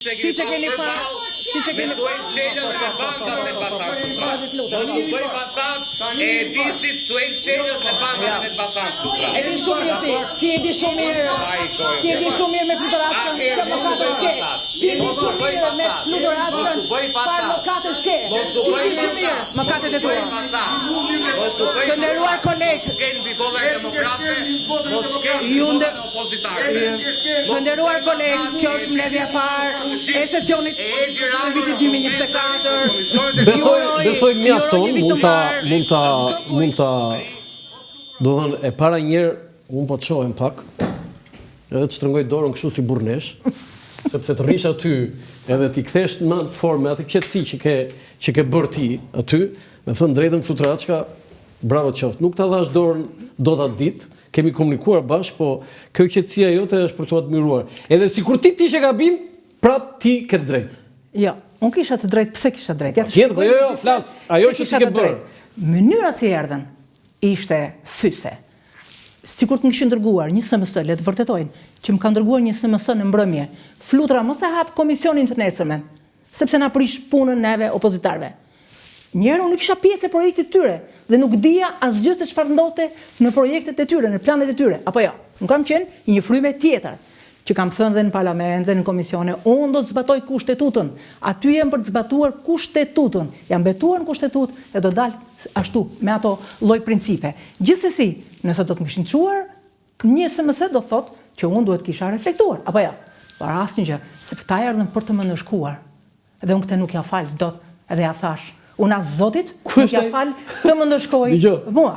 Si që keni pa, me suajnë qelën e bankat e pasantë. Mos u bëj pasant e edisit suajnë qelës e bankat e pasantë. E di shumë mirë ti e di shumë mirë. Ti e di shumë mirë me fluturatën, që avokatës ke. Ti e di shumë mirë me fluturatën, par avokatës ke. Mos u bëj pasant. Mëkatet e tua. Mos u bëj Të nderuar kolegë, shkel mbi kollën e demokratëve, mos shkel mbi Ju kollën nde- e opozitarit. të nderuar kolegë, kjo është mbledhja e parë e sesionit të vitit 2024. Besoj mjafton, mund ta do thënë e para njëherë unë po të shohem pak, edhe të shtrëngoj dorën kështu si burnesh, sepse të rrish aty edhe t'i kthesh në atë formë, atë qetësi që ke bërë ti aty, me thënë drejtën Fluturaçka, bravo qoftë. Nuk ta dhash dorën dot atë ditë, kemi komunikuar bashkë, po kjo qetësia jote është për t'u admiruar. Edhe sikur ti t'ishe gabim, prap ti ke drejt. Jo, unë kisha të drejt, pse kisha drejt? Tjetër, po jo, flas, ajo që ti ke bërë. Mënyra si erdhen ishte fyse. Sikur të më kishin dërguar një SMS, le të vërtetojnë, që më kanë dërguar një SMS në mbrëmje. Flutura, mos e hap komisionin të nesërmen, sepse na prish punën neve opozitarve. Njëherë unë nuk isha pjesë e projektit të tyre dhe nuk dija asgjë se çfarë ndodhte në projektet e tyre, në planet e tyre. Apo jo, nuk kam qenë një fryme tjetër që kam thënë dhe në parlament dhe në komisione, unë do të zbatoj kushtetutën. Aty jem për të zbatuar kushtetutën. Jam betuar në kushtetut dhe do dalë ashtu, me ato lloj principe. Gjithsesi, nëse do të më shënquar, një SMS do thotë që unë duhet kisha reflektuar. Apo jo, para asnjë gjë, se këta erdhën për të më ndëshkuar. Dhe unë këtë nuk ja fal dot, edhe ja thash. Unë as Zotit nuk ja fal të më ndëshkoj mua.